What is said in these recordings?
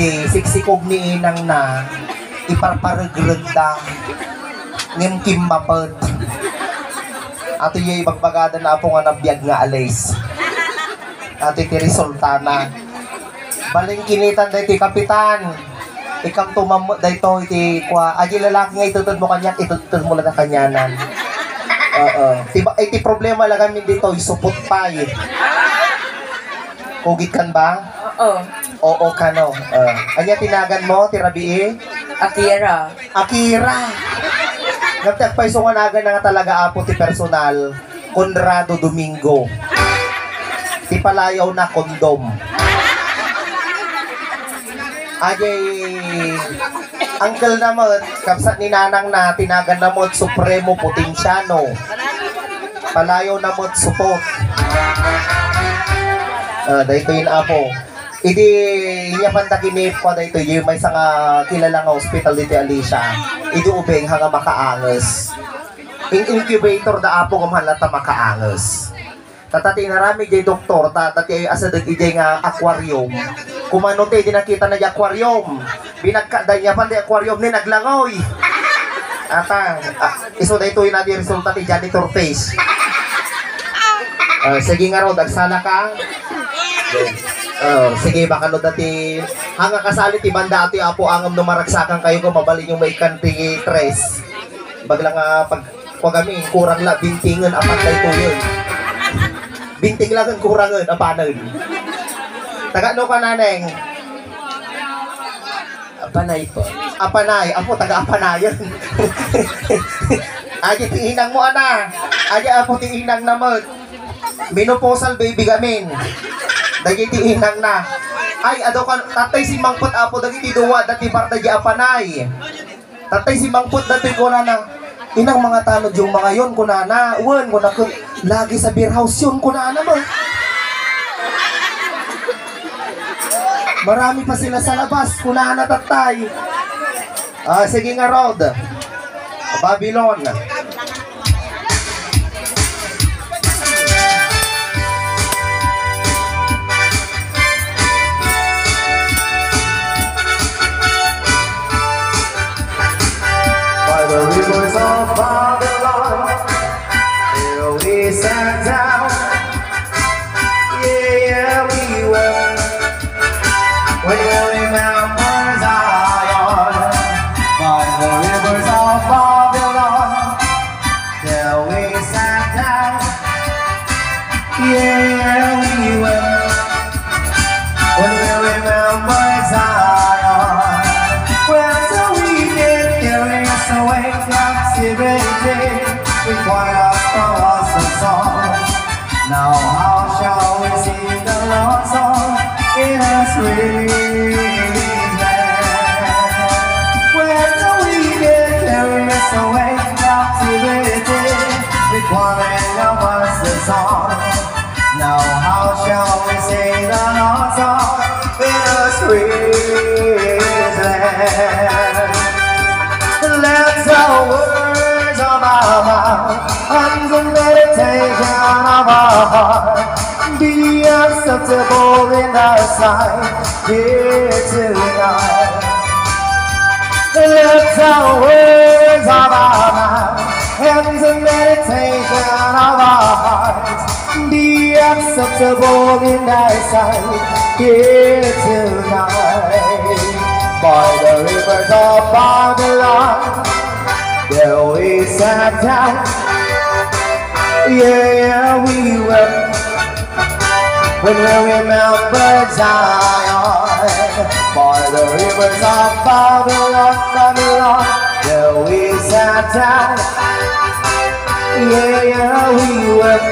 Di siksikog ni inang na iparparagregda ngem kimmapet. Ato yung ibagbagada na po nga nabiyag nga alis. Ato iti resultana. Baling kinitan da iti kapitan. Ikam tumamo da ito iti kwa. Adi lalaki nga itutod mo kanyak, itutod mo lang na kanyanan. Iti problema lang kami dito, isupot pa eh. Kugit kan ba? Oo. Oo ka no. Anya tinagan mo, tirabi Akira. Akira. Nagtagpaisongan aga na nga talaga apo ti personal. Conrado Domingo. Ti palayaw na kondom. Ajay uncle na mo, kapsat ni nanang na tinagan na mo Supremo Potensiano. Palayaw na mo support. Dahito yun apo. Idi inya pantakinip ko dahito yung may nga kilala nga hospital dito Alicia. Idi ubeng hanga makaanges. Incubator da apo kumhalata makaanges. Tatati narami jay doktor, tatati asadag ijay nga aquarium. Kumano te di nakita na di aquarium. Binagkada niya pa di aquarium ni naglangoy. Ata, iso dahito yun natin resulta ti janitor face. Sige nga ro, dagsala ka. Sige baka no dati hanga kasali ti banda ati apo angam numaragsakan kayo ko mabalin yung may kanti tres bagla nga pag kami kurang la bintingan apat kay to yun binting lang ang kurangan apanan taga no ka naneng apanay po apanay apo taga apanayan aja tinginang mo ana aja apo tinginang naman menopausal baby gamin dagiti inang na ay ado kan tatay si mangput apo dagiti duwa dati parta di apanay tatay si mangput dati ko na inang mga tanod yung mga yon kunana uwan ko na lagi sa beer house yun kunana mo marami pa sila sa labas kunana tatay sige nga Rod Babylon. The rivers of Babylon, here we sat down, yeah, we went, when we remember Zion, by the rivers of Babylon, there we sat down, yeah, we went, when we remember Zion, well, so we get carried away captivity, require for us a song. Now how shall we sing the Lord's song in a sweet land? Where do we get carried away captivity, requiring of us a song? Now how shall we sing the Lord's song in a sweet land? Let the words of our mouth and the meditation of our heart be acceptable in thy sight here tonight. Let the words of our mouth and the meditation of our heart be acceptable in thy sight here tonight. By the rivers of Babylon, there we sat down, yeah, we wept when we remembered Zion. By the rivers of Babylon, Babylon, there we sat down, yeah, we wept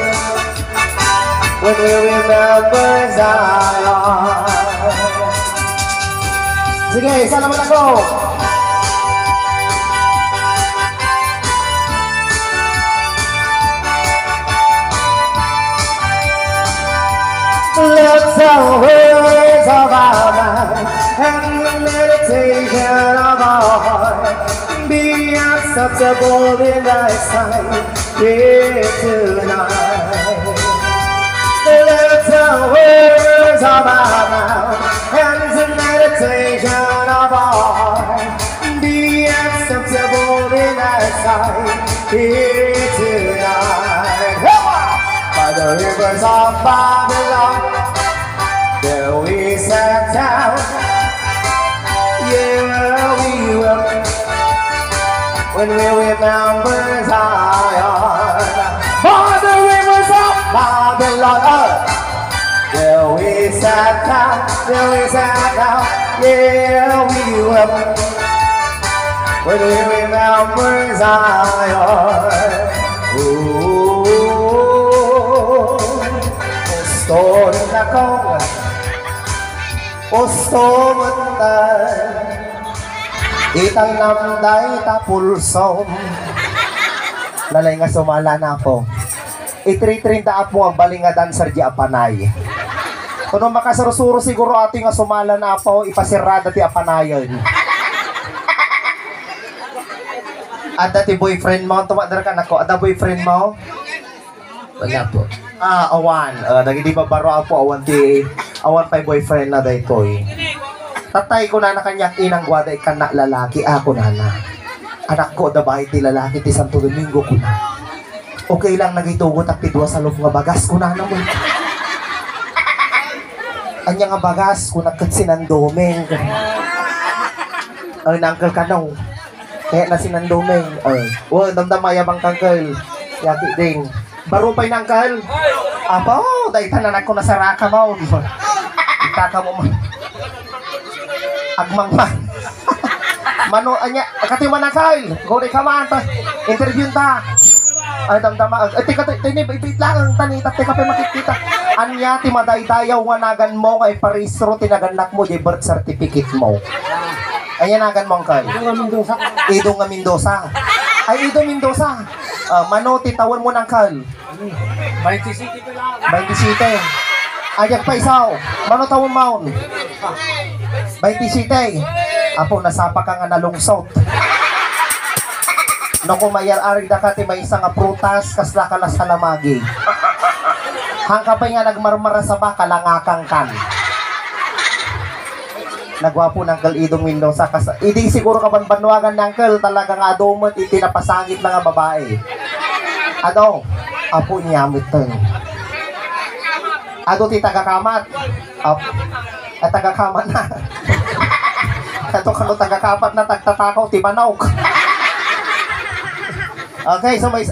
when we remembered Zion. Sige, isa naman ako. Let the words of our mouth and the meditation of our heart be acceptable in thy sight here tonight. Let the words of our mouth and the meditation here tonight. By the rivers of Babylon, there we sat down. Yeah, we wept when we remember Zion. By the rivers of Babylon, there we sat down, there we sat down. Yeah, we wept when we remember Zion. Ooh, gusto rin akong gusto mundan itang namday tapulsom. Lalay nga sumala na ako. Itritrinda po ang balinga dancer di apanay. Kung makasarusuro siguro ating nga sumala na po, ipasirada ti apanayon. Ada ti boyfriend mo, tumadar ka na ko. Ada boyfriend mo? Wala po. Awan. Nagidi ba baro po awan pa'y boyfriend na day ko eh. Tatay ko na kanyak inang gwada ikan na lalaki ako na. Anak ko da bahay ti lalaki ti Santo Domingo ko na. Okay lang nagitugot at tidwa sa loob nga bagas ko na naman. Anya nga bagas ko nagkat sinandomeng. Ay nangkel ka no. Kaya na sinandomeng. Damdamayabang kangkel. Yaki ding. Barupay nangkel. Apo, dahil tananak ko na sa raka mo. Itaka mo man. Agmang man. Mano, anya, kati manakal. Gori ka man. Interview ta. Ay, damdama. Tika, ipit lang ang tanita. Tika pa makikita. Anya, timaday-dayaw nga nagan mo kay parisro tinaganak mo di birth certificate mo. Anya nagan mo ang kal. Idong nga Mendoza. Ay, Idong Mendoza. Mano, titawan mo ng kal. 27 pa lang. 27. Ajak pa isaw. Mano tawon maun? 27. Apo, nasapa ka nga nalungsot. No kumayar arig da kati may isang prutas kasla ka na sa lamagi. Hangka pa nga nagmarmara sa baka langakang kan. Nagwapo ng Kal Idong Mendoza idi siguro kabanbanwagan ng Kal talagang adomot itinapasangit na nga babae. Ado, apo niya miteng. Ado ti tagakamat. At tagakamat na. Kato kano tagakapat na tagtatakaw ti manok. Okay, so may